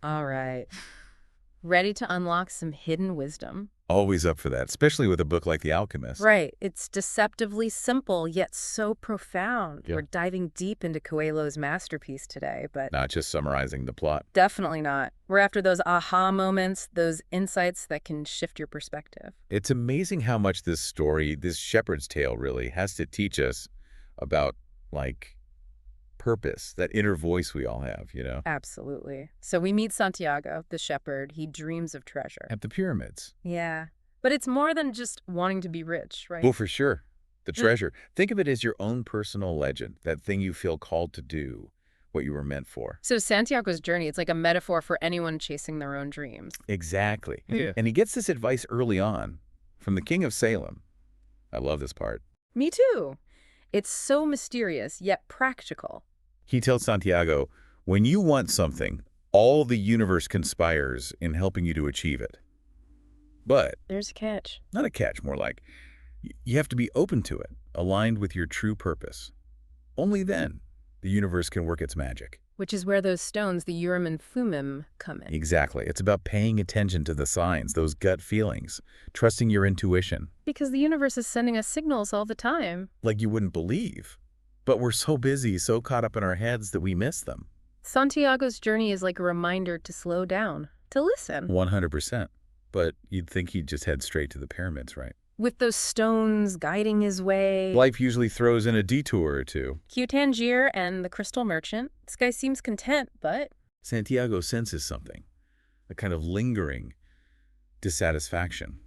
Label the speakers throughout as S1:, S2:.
S1: All right. Ready to unlock some hidden wisdom?
S2: Always up for that, especially with a book like The Alchemist.
S1: Right. It's deceptively simple, yet so profound.
S2: Yeah.
S1: We're diving deep into Coelho's masterpiece today, but
S2: Not just summarizing the plot.
S1: definitely not. We're after those aha moments, those insights that can shift your perspective.
S2: It's amazing how much this story, this shepherd's tale really, has to teach us about, like, purpose, that inner voice we all have, you know?
S1: Absolutely. So we meet Santiago, the shepherd. He dreams of treasure.
S2: At the pyramids.
S1: Yeah. But it's more than just wanting to be rich, right?
S2: Well, for sure. The treasure. Think of it as your own personal legend, that thing you feel called to do, what you were meant for.
S1: So Santiago's journey, it's like a metaphor for anyone chasing their own dreams.
S2: Exactly.
S3: Yeah.
S2: And he gets this advice early on from the king of Salem. I love this part.
S1: Me too. It's so mysterious, yet practical.
S2: He tells Santiago, when you want something, all the universe conspires in helping you to achieve it. But,
S1: There's a catch.
S2: not a catch, more like, you have to be open to it, aligned with your true purpose. Only then, the universe can work its magic.
S1: Which is where those stones, the Urim and Thummim, come in.
S2: Exactly. It's about paying attention to the signs, those gut feelings, trusting your intuition,
S1: Because the universe is sending us signals all the time.
S2: like you wouldn't believe. But we're so busy, so caught up in our heads that we miss them.
S1: Santiago's journey is like a reminder to slow down, to listen.
S2: 100%. But you'd think he'd just head straight to the pyramids, right?
S1: With those stones guiding his way.
S2: Life usually throws in a detour or two.
S1: Q Tangier and the Crystal Merchant. This guy seems content, but
S2: Santiago senses something, a kind of lingering dissatisfaction,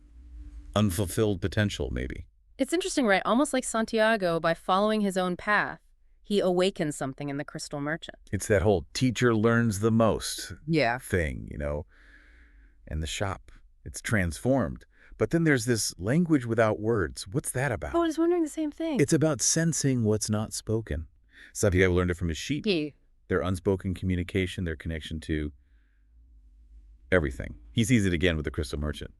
S2: unfulfilled potential, maybe.
S1: it's interesting, right? Almost like Santiago, by following his own path, he awakens something in the Crystal Merchant.
S2: It's that whole teacher learns the most
S1: Yeah.
S2: thing, you know, and the shop. It's transformed. But then there's this language without words. What's that about?
S1: Oh, I was wondering the same thing.
S2: It's about sensing what's not spoken. Santiago learned it from his sheep. Their unspoken communication, their connection to everything. He sees it again with the Crystal Merchant,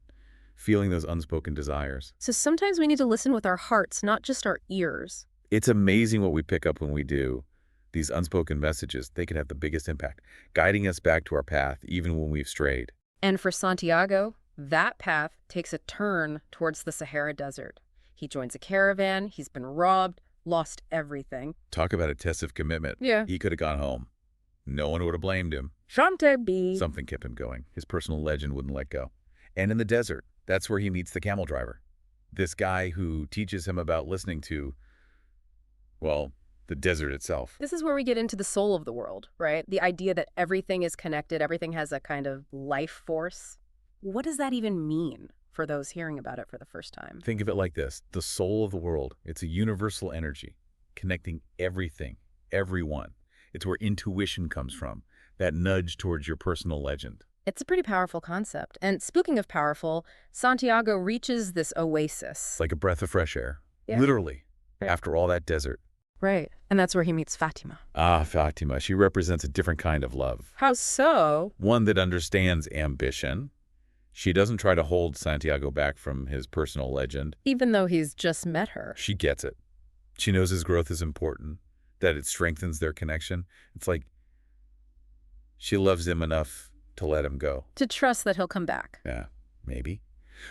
S2: feeling those unspoken desires.
S1: So sometimes we need to listen with our hearts, not just our ears.
S2: It's amazing what we pick up when we do. These unspoken messages, they can have the biggest impact, guiding us back to our path even when we've strayed.
S1: And for Santiago, that path takes a turn towards the Sahara Desert. He joins a caravan, he's been robbed, lost everything.
S2: Talk about a test of commitment.
S1: Yeah.
S2: He could have gone home. No one would have blamed him.
S1: Shante B.
S2: Something kept him going. His personal legend wouldn't let go. And in the desert, that's where he meets the camel driver. This guy who teaches him about listening to, well, the desert itself.
S1: This is where we get into the soul of the world, right? The idea that everything is connected, everything has a kind of life force. What does that even mean for those hearing about it for the first time?
S2: Think of it like this. The soul of the world. It's a universal energy connecting everything, everyone. It's where intuition comes from, that nudge towards your personal legend.
S1: It's a pretty powerful concept. And speaking of powerful, Santiago reaches this oasis.
S2: It's like a breath of fresh air.
S1: Yeah.
S2: Literally,
S1: Right.
S2: after all that desert.
S1: Right. And that's where he meets Fatima.
S2: Ah, Fatima. She represents a different kind of love.
S1: How so?
S2: One that understands ambition. She doesn't try to hold Santiago back from his personal legend.
S1: Even though he's just met her.
S2: She gets it. She knows his growth is important, that it strengthens their connection. It's like she loves him enough to let him go.
S1: To trust that he'll come back.
S2: Yeah, maybe.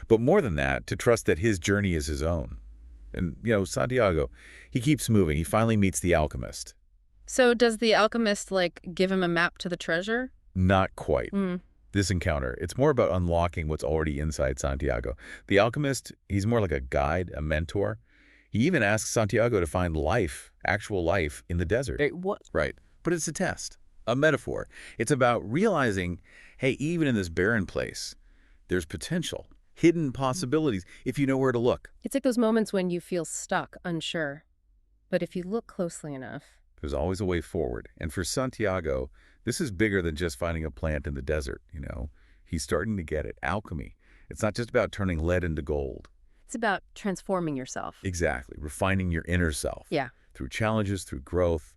S2: But more than that, to trust that his journey is his own. And, you know, Santiago, he keeps moving. He finally meets the alchemist.
S1: So does the alchemist, like, give him a map to the treasure?
S2: Not quite.
S1: Mm.
S2: This encounter, it's more about unlocking what's already inside Santiago. The alchemist, he's more like a guide, a mentor. He even asks Santiago to find life, actual life, in the desert.
S1: What?
S2: Right. But it's a test, a metaphor. It's about realizing, hey, even in this barren place, there's potential, hidden possibilities, if you know where to look.
S1: It's like those moments when you feel stuck, unsure. But if you look closely enough.
S2: There's always a way forward. And for Santiago, this is bigger than just finding a plant in the desert, you know. He's starting to get it. Alchemy. It's not just about turning lead into gold.
S1: It's about transforming yourself.
S2: Exactly. Refining your inner self.
S1: Yeah.
S2: Through challenges, through growth.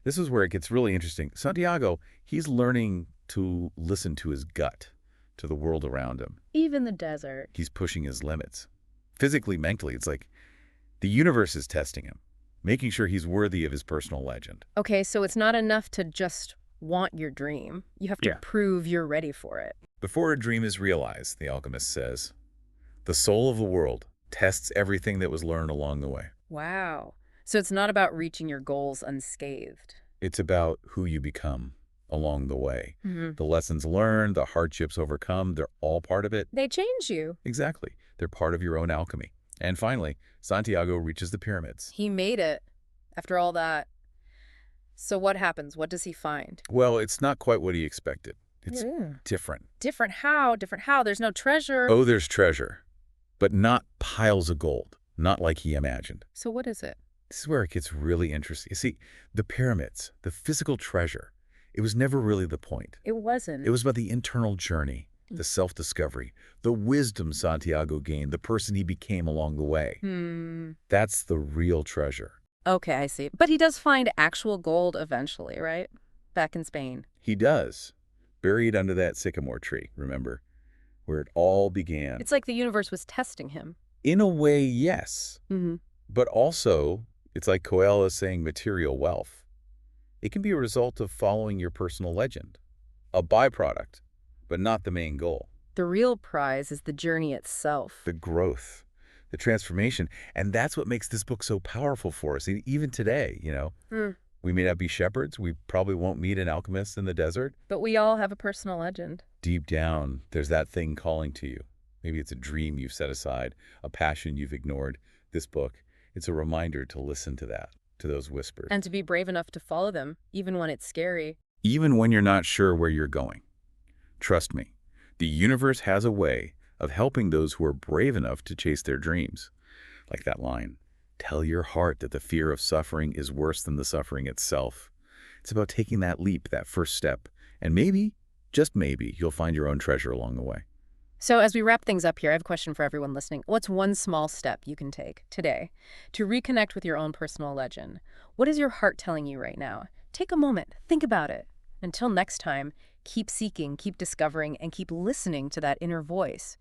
S2: This is where it gets really interesting. Santiago, he's learning to listen to his gut, to the world around him.
S1: Even the desert.
S2: He's pushing his limits. Physically, mentally, it's like the universe is testing him, making sure he's worthy of his personal legend.
S1: Okay, so it's not enough to just want your dream. You have to
S2: Yeah.
S1: prove you're ready for it.
S2: Before a dream is realized, the alchemist says, the soul of the world tests everything that was learned along the way.
S1: Wow. So it's not about reaching your goals unscathed.
S2: It's about who you become along the way.
S1: Hmm.
S2: The lessons learned, the hardships overcome, they're all part of it.
S1: They change you.
S2: Exactly. They're part of your own alchemy. And finally, Santiago reaches the pyramids.
S1: He made it after all that. So what happens? What does he find?
S2: Well, it's not quite what he expected. It's
S1: Yeah.
S2: different.
S1: Different how? Different how? There's no treasure.
S2: Oh, there's treasure, but not piles of gold, not like he imagined.
S1: So what is it?
S2: This is where it gets really interesting. You see, the pyramids, the physical treasure, it was never really the point.
S1: It wasn't.
S2: It was about the internal journey, the self-discovery, the wisdom Santiago gained, the person he became along the way. That's the real treasure.
S1: Okay, I see. But he does find actual gold eventually, right? Back in Spain.
S2: He does, buried under that sycamore tree, remember, where it all began.
S1: It's like the universe was testing him.
S2: In a way, yes.
S1: Mm-hmm.
S2: But also, it's like Coelho saying material wealth. It can be a result of following your personal legend, a byproduct, but not the main goal.
S1: The real prize is the journey itself.
S2: The growth, the transformation, and that's what makes this book so powerful for us. Even today, we may not be shepherds, we probably won't meet an alchemist in the desert.
S1: But we all have a personal legend.
S2: Deep down, there's that thing calling to you. Maybe it's a dream you've set aside, a passion you've ignored. This book, it's a reminder to listen to that, to those whispers.
S1: And to be brave enough to follow them, even when it's scary.
S2: Even when you're not sure where you're going. Trust me, the universe has a way of helping those who are brave enough to chase their dreams. Like that line, tell your heart that the fear of suffering is worse than the suffering itself. It's about taking that leap, that first step, and maybe, just maybe, you'll find your own treasure along the way.
S1: So as we wrap things up here, I have a question for everyone listening. What's one small step you can take today to reconnect with your own personal legend? What is your heart telling you right now? Take a moment, think about it. Until next time, keep seeking, keep discovering, and keep listening to that inner voice.